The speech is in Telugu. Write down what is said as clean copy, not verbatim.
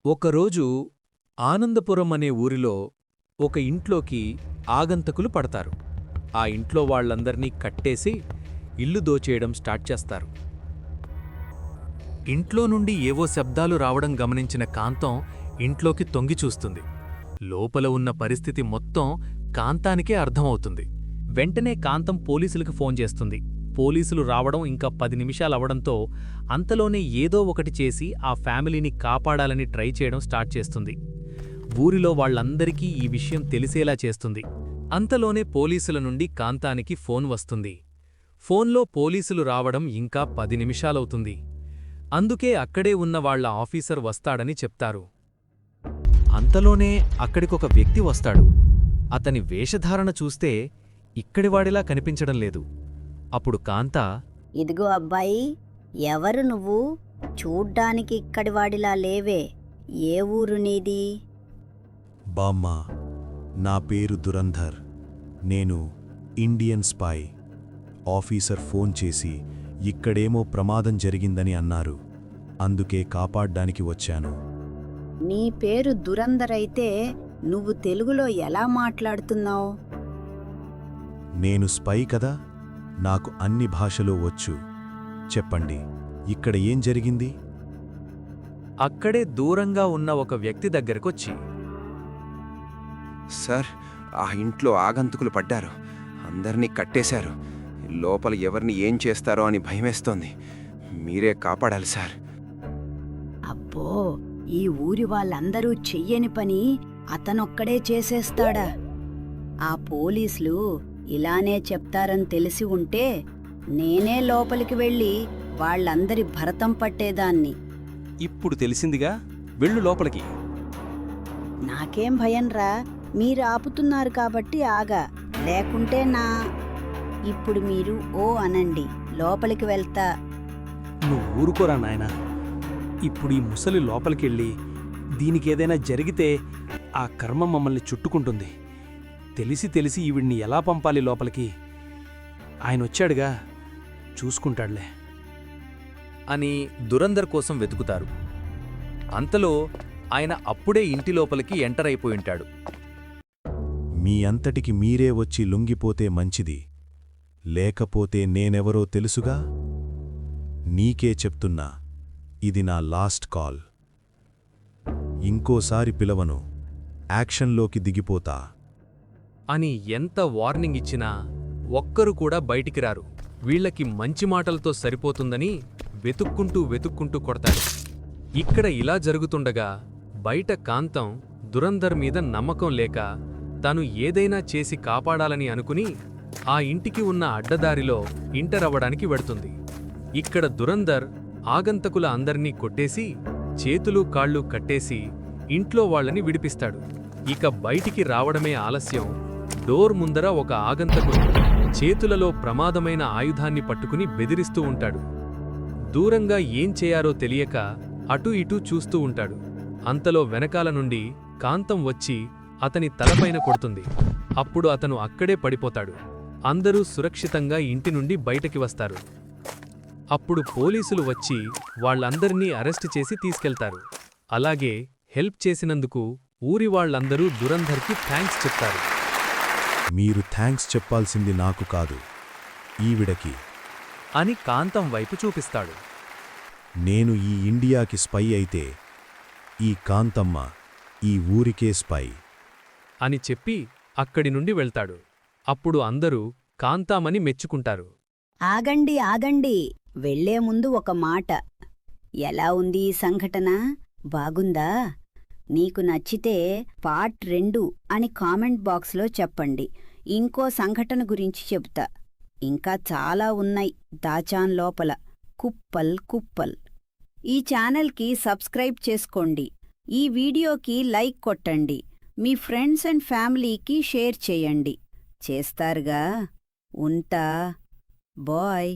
ఒకరోజు ఆనందపురం అనే ఊరిలో ఒక ఇంట్లోకి ఆగంతకులు పడతారు. ఆ ఇంట్లో వాళ్లందర్నీ కట్టేసి ఇల్లు దోచేయడం స్టార్ట్ చేస్తారు. ఇంట్లో నుండి ఏవో శబ్దాలు రావడం గమనించిన కాంతం ఇంట్లోకి తొంగి చూస్తుంది. లోపల ఉన్న పరిస్థితి మొత్తం కాంతానికే అర్థమవుతుంది. వెంటనే కాంతం పోలీసులకు ఫోన్ చేస్తుంది. పోలీసులు రావడం ఇంకా 10 నిమిషాలవడంతో అంతలోనే ఏదో ఒకటి చేసి ఆ ఫ్యామిలీని కాపాడాలని ట్రై చేయడం స్టార్ట్ చేస్తుంది. ఊరిలో వాళ్లందరికీ ఈ విషయం తెలిసేలా చేస్తుంది. అంతలోనే పోలీసుల నుండి కాంతానికి ఫోన్ వస్తుంది. ఫోన్లో పోలీసులు రావడం ఇంకా 10 నిమిషాలవుతుంది. అందుకే అక్కడే ఉన్న వాళ్ల ఆఫీసర్ వస్తాడని చెప్తారు. అంతలోనే అక్కడికొక వ్యక్తి వస్తాడు. అతని వేషధారణ చూస్తే ఇక్కడివాడిలా కనిపించడం లేదు. అప్పుడు కాంత, ఇదిగో అబ్బాయి, ఎవరు నువ్వు? చూడ్డానికి ఇక్కడివాడిలా లేవే. ఏ ఊరు నీది? బామ్మా, నా పేరు దురంధర్. నేను ఇండియన్ స్పై. ఆఫీసర్ ఫోన్ చేసి ఇక్కడేమో ప్రమాదం జరిగిందని అన్నారు. అందుకే కాపాడ్డానికి వచ్చాను. నీ పేరు దురంధర్ అయితే నువ్వు తెలుగులో ఎలా మాట్లాడుతున్నావు? నేను స్పై కదా, నాకు అన్ని భాషలో వచ్చు. చెప్పండి, ఇక్కడ ఏం జరిగింది? అక్కడే దూరంగా ఉన్న ఒక వ్యక్తి దగ్గరకొచ్చి, సార్, ఆ ఇంట్లో ఆగంతుకులు పడ్డారు. అందర్నీ కట్టేశారు. లోపల ఎవరిని ఏం చేస్తారో అని భయమేస్తోంది. మీరే కాపాడాలి సార్. అబ్బో, ఈ ఊరి వాళ్ళందరూ చెయ్యని పని అతనొక్కడే చేసేస్తాడా? ఆ పోలీసులు ఇలానే చెప్తారని తెలిసి ఉంటే నేనే లోపలికి వెళ్ళి వాళ్ళందరి భరతం పట్టేదాన్ని. ఇప్పుడు తెలిసిందిగా, వెళ్ళు లోపలికి. నాకేం భయంరా, మీరు ఆపుతున్నారు కాబట్టి ఆగా, లేకుంటే ఇప్పుడు మీరు ఓ అనండి, లోపలికి వెళ్తా. నువ్వు ఊరుకోరా నాయనా. ఇప్పుడు ఈ ముసలి లోపలికెళ్ళి దీనికేదైనా జరిగితే ఆ కర్మ మమ్మల్ని చుట్టుకుంటుంది. తెలిసి ఈవిడ్ని ఎలా పంపాలి లోపలికి? ఆయనొచ్చాడుగా, చూసుకుంటాడులే అని దురంధర్ కోసం వెతుకుతారు. అంతలో ఆయన అప్పుడే ఇంటి లోపలికి ఎంటర్ అయిపోయింటాడు. మీ అంతటికి మీరే వచ్చి లొంగిపోతే మంచిది. లేకపోతే నేనెవరో తెలుసుగా. నీకే చెప్తున్నా, ఇది నా లాస్ట్ కాల్. ఇంకోసారి పిలవను, యాక్షన్లోకి దిగిపోతా అని ఎంత వార్నింగ్ ఇచ్చినా ఒక్కరు కూడా బయటికి రారు. వీళ్లకి మంచి మాటలతో సరిపోతుందని వెతుక్కుంటూ కొడతాడు. ఇక్కడ ఇలా జరుగుతుండగా బయట కాంతం దురంధర్ మీద నమ్మకం లేక తను ఏదైనా చేసి కాపాడాలని అనుకుని ఆ ఇంటికి ఉన్న అడ్డదారిలో ఎంటర్ అవ్వడానికి వెడుతుంది. ఇక్కడ దురంధర్ ఆగంతకుల అందర్నీ కొట్టేసి చేతులు కాళ్ళు కట్టేసి ఇంట్లో వాళ్ళని విడిపిస్తాడు. ఇక బయటికి రావడమే ఆలస్యం. డోర్ ముందర ఒక ఆగంతకుడు చేతులలో ప్రమాదమైన ఆయుధాన్ని పట్టుకుని బెదిరిస్తూ ఉంటాడు. దూరంగా ఏం చేయారో తెలియక అటూ ఇటూ చూస్తూ ఉంటాడు. అంతలో వెనకాల నుండి కాంతం వచ్చి అతని తలపైన కొడుతుంది. అప్పుడు అతను అక్కడే పడిపోతాడు. అందరూ సురక్షితంగా ఇంటి నుండి బయటకి వస్తారు. అప్పుడు పోలీసులు వచ్చి వాళ్లందరినీ అరెస్టు చేసి తీసుకెళ్తారు. అలాగే హెల్ప్ చేసినందుకు ఊరి వాళ్లందరూ దురంధర్కి థ్యాంక్స్ చెప్తారు. మీరు థ్యాంక్స్ చెప్పాల్సింది నాకు కాదు, ఈవిడకి అని కాంతం వైపు చూపిస్తాడు. నేను ఈ ఇండియాకి స్పై అయితే ఈ కాంతమ్మ ఈ ఊరికే స్పై అని చెప్పి అక్కడి నుండి వెళ్తాడు. అప్పుడు అందరూ కాంతామని మెచ్చుకుంటారు. ఆగండి ఆగండి, వెళ్లే ముందు ఒక మాట. ఎలా ఉంది ఈ సంఘటన? బాగుందా? నీకు నచ్చితే పార్ట్ 2 అని కామెంట్ బాక్స్లో చెప్పండి. ఇంకో సంఘటన గురించి చెబుతా. ఇంకా చాలా ఉన్నాయి దాచాన్ లోపల, కుప్పల్. ఈ ఛానల్కి సబ్స్క్రైబ్ చేసుకోండి. ఈ వీడియోకి లైక్ కొట్టండి. మీ ఫ్రెండ్స్ అండ్ ఫ్యామిలీకి షేర్ చేయండి. చేస్తారుగా? ఉంటా. బాయ్.